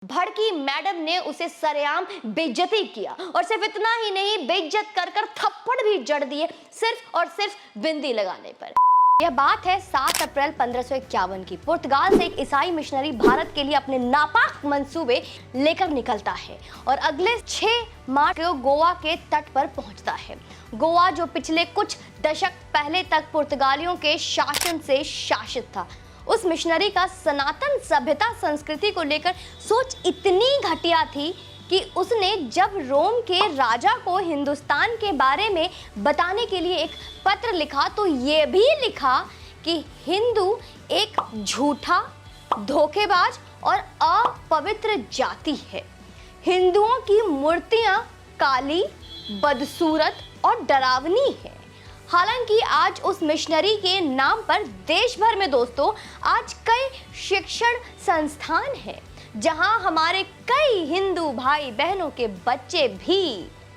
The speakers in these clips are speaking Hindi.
भड़की मैडम ने उसे सरेआम बेइज्जती किया और सिर्फ इतना ही नहीं, बेइज्जत कर कर थप्पड़ भी जड़ दिए सिर्फ और सिर्फ बिंदी लगाने पर। यह बात है 7 अप्रैल 1551 की। पुर्तगाल से एक ईसाई मिशनरी भारत के लिए अपने नापाक मंसूबे लेकर निकलता है और अगले 6 मार्च को गोवा के तट पर पहुंचता है। गोवा जो पिछले कुछ दशक पहले तक पुर्तगालियों के शासन से शासित था, उस मिशनरी का सनातन सभ्यता संस्कृति को लेकर सोच इतनी घटिया थी कि उसने जब रोम के राजा को हिंदुस्तान के बारे में बताने के लिए एक पत्र लिखा तो ये भी लिखा कि हिंदू एक झूठा, धोखेबाज और अपवित्र जाति है। हिंदुओं की मूर्तियां काली, बदसूरत और डरावनी है। हालांकि आज उस मिशनरी के नाम पर देश भर में दोस्तों आज कई शिक्षण संस्थान हैं, जहां हमारे कई हिंदू भाई बहनों के बच्चे भी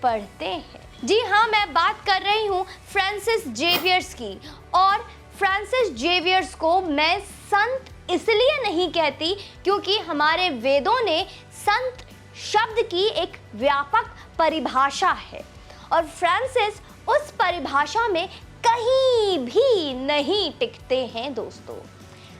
पढ़ते हैं। जी हाँ, मैं बात कर रही हूँ फ्रांसिस जेवियर्स की। और फ्रांसिस जेवियर्स को मैं संत इसलिए नहीं कहती क्योंकि हमारे वेदों ने संत शब्द की एक व्यापक परिभाषा है और फ्रांसिस उस परिभाषा में कहीं भी नहीं टिकते हैं दोस्तों।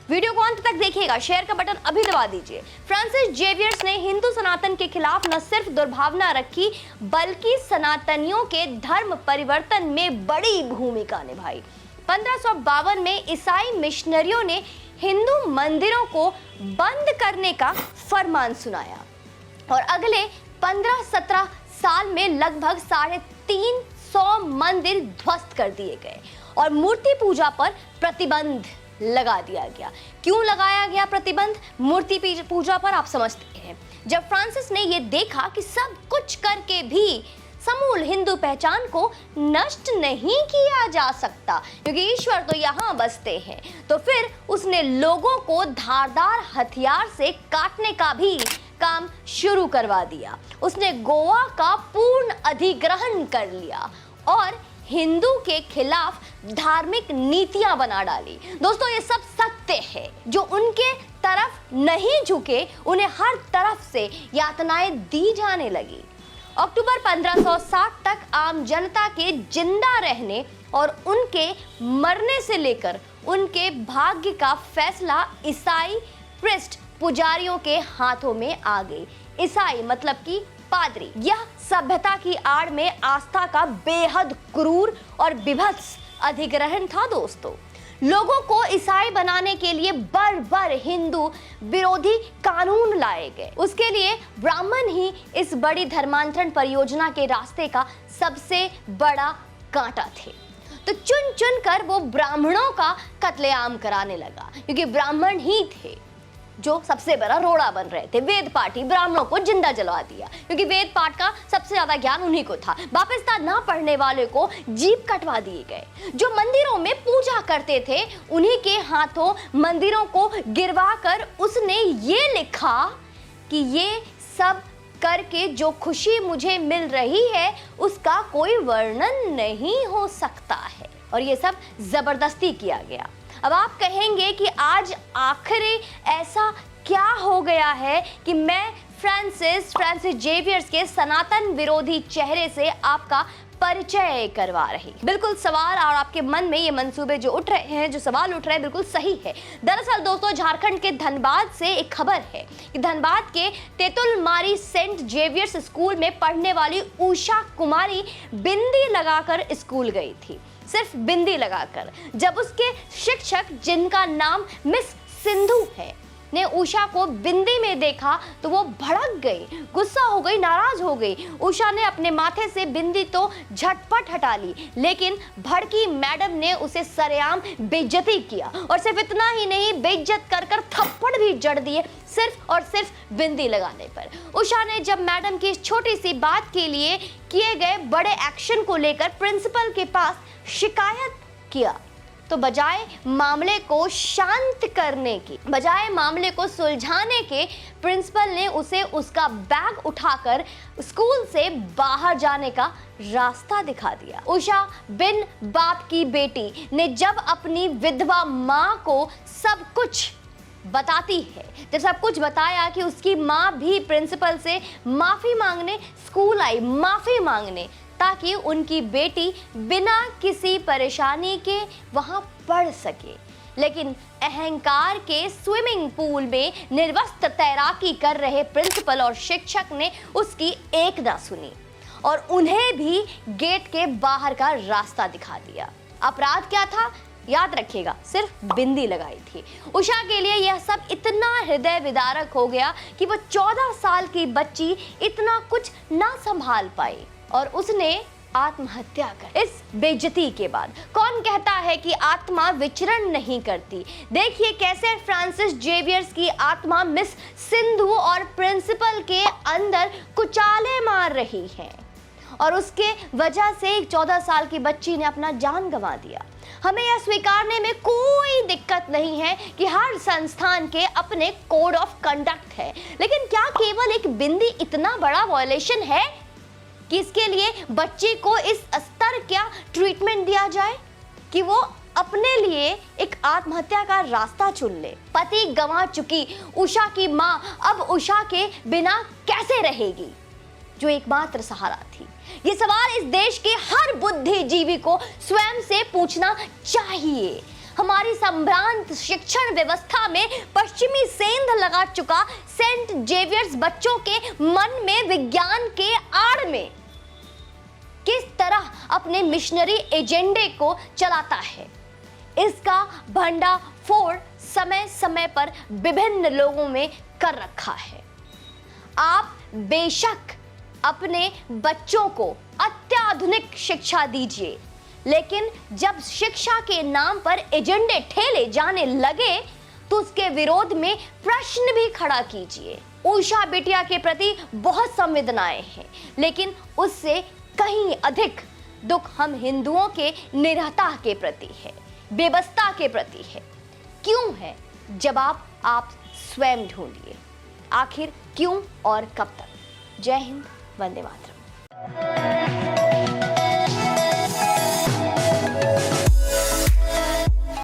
वीडियो को अंत तक देखिएगा, शेयर का बटन अभी दबा दीजिए। फ्रांसिस जेवियर्स ने हिंदू सनातन के खिलाफ न सिर्फ दुर्भावना रखी बल्कि सनातनियों के धर्म परिवर्तन में बड़ी भूमिका निभाई। 1552 में ईसाई मिशनरियों ने हिंदू मंदिरों को बंद करने का फरमान सुनाया और अगले 15-17 साल में लगभग 350 मंदिर ध्वस्त कर दिए गए और मूर्ति पूजा पर प्रतिबंध लगा दिया गया। क्यों लगाया गया प्रतिबंध मूर्ति पूजा पर, आप समझते हैं। जब फ्रांसिस ने यह देखा कि सब कुछ करके भी समूल हिंदू पहचान को नष्ट नहीं किया जा सकता क्योंकि ईश्वर तो यहाँ बसते हैं, तो फिर उसने लोगों को धारदार हथियार से काटने का भी काम शुरू करवा दिया। उसने गोवा का पूर्ण अधिग्रहण कर लिया और हिंदू के खिलाफ धार्मिक नीतियां बना डाली। दोस्तों, ये सब सत्य है। जो उनके तरफ नहीं झुके उन्हें हर तरफ से यातनाएं दी जाने लगी। अक्टूबर 1560 तक आम जनता के जिंदा रहने और उनके मरने से लेकर उनके भाग्य का फैसला ईसाई प्रीस्ट पुजारियों के हाथों में आ गई। ईसाई मतलब कि पादरी। यह सभ्यता की आड़ में आस्था का बेहद क्रूर और विभत्स अधिग्रहण था दोस्तों। लोगों को ईसाई बनाने के लिए बर हिंदू विरोधी कानून लाए गए। उसके लिए ब्राह्मण ही इस बड़ी धर्मांतरण परियोजना के रास्ते का सबसे बड़ा कांटा थे। तो चुन चुन कर वो ब्राह्मणों का कत्लेआम कराने लगा क्योंकि ब्राह्मण ही थे जो सबसे बड़ा रोड़ा बन रहे थे। वेद पाठी ब्राह्मणों को जिंदा जलवा दिया क्योंकि वेद पाठ का सबसे ज्यादा ज्ञान उन्हीं को था। वापसता ना पढ़ने वाले को जीभ कटवा दिए गए। जो मंदिरों में पूजा करते थे उन्हीं के हाथों मंदिरों को गिरवा कर उसने ये लिखा कि ये सब करके जो खुशी मुझे मिल रही है उसका कोई वर्णन नहीं हो सकता है। और ये सब जबरदस्ती किया गया। अब आप कहेंगे कि आज आखिरी ऐसा क्या हो गया है कि मैं फ्रांसिस जेवियर्स के सनातन विरोधी चेहरे से आपका परिचय करवा रही। बिल्कुल सवाल और आपके मन में ये मंसूबे जो उठ रहे हैं, जो सवाल उठ रहे हैं, बिल्कुल सही है। दरअसल दोस्तों, झारखंड के धनबाद से एक खबर है कि धनबाद के तेतुलमारी सेंट जेवियर्स स्कूल में पढ़ने वाली उषा कुमारी बिंदी लगाकर स्कूल गई थी, सिर्फ बिंदी लगाकर। जब उसके शिक्षक, जिनका नाम मिस सिंधु है, ने उषा को बिंदी में देखा तो वो भड़क गई, गुस्सा हो गई, नाराज हो गई। उषा ने अपने माथे से बिंदी तो झटपट हटा ली, लेकिन भड़की मैडम ने उसे सरेआम बेइज्जती किया और सिर्फ इतना ही नहीं, बेइज्जत कर कर थप्पड़ भी जड़ दिए सिर्फ और सिर्फ बिंदी लगाने पर। उषा ने जब मैडम की इस छोटी सी बात के लिए किए गए बड़े एक्शन को लेकर प्रिंसिपल के पास शिकायत किया तो बजाय मामले को शांत करने की, बजाय मामले को सुलझाने के, प्रिंसिपल ने उसे उसका बैग उठाकर स्कूल से बाहर जाने का रास्ता दिखा दिया। उषा बिन बाप की बेटी ने जब अपनी विधवा माँ को सब कुछ बताती है, जब सब कुछ बताया कि उसकी माँ भी प्रिंसिपल से माफ़ी मांगने स्कूल आई, माफ़ी मांगने, ताकि उनकी बेटी बिना किसी परेशानी के वहाँ पढ़ सके। लेकिन अहंकार के स्विमिंग पूल में निर्वस्त्र तैराकी कर रहे प्रिंसिपल और शिक्षक ने उसकी एक ना सुनी और उन्हें भी गेट के बाहर का रास्ता दिखा दिया। अपराध क्या था? याद रखिएगा, सिर्फ बिंदी लगाई थी। उषा के लिए यह सब इतना हृदय विदारक हो गया कि वो 14 साल की बच्ची इतना कुछ ना संभाल पाई और उसने आत्महत्या कर। इस बेइज्जती के बाद कौन कहता है कि आत्मा विचरण नहीं करती? देखिए कैसे फ्रांसिस जेवियर्स की आत्मा मिस सिंधु और प्रिंसिपल के अंदर कुचाले मार रही है और उसके वजह से एक 14 साल की बच्ची ने अपना जान गंवा दिया। हमें यह स्वीकारने में कोई दिक्कत नहीं है कि हर संस्थान के अपने कोड ऑफ कंडक्ट है, लेकिन क्या केवल एक बिंदी इतना बड़ा वॉयलेशन है कि इसके लिए बच्चे को इस स्तर क्या ट्रीटमेंट दिया जाए कि वो अपने लिए एक आत्महत्या का रास्ता चुन ले? पति गंवा चुकी उषा की मां अब उषा के बिना कैसे रहेगी, जो एकमात्र सहारा थी? ये सवाल इस देश के हर बुद्धिजीवी को स्वयं से पूछना चाहिए। हमारी संभ्रांत शिक्षण व्यवस्था में पश्चिमी सेंध लगा चुका सेंट जेवियर्स बच्चों के मन में विज्ञान के आड़ में किस तरह अपने मिशनरी एजेंडे को चलाता है, इसका भंडाफोड़ समय समय पर विभिन्न लोगों में कर रखा है। आप बेशक अपने बच्चों को अत्याधुनिक शिक्षा दीजिए, लेकिन जब शिक्षा के नाम पर एजेंडे ठेले जाने लगे तो उसके विरोध में प्रश्न भी खड़ा कीजिए। उषा बिटिया के प्रति बहुत संवेदनाएं हैं, लेकिन उससे कहीं अधिक दुख हम हिंदुओं के निरहता के प्रति है, बेबसता के प्रति है। क्यों है? जवाब आप स्वयं ढूंढिए। आखिर क्यों और कब तक? जय हिंद, वंदे मातरम।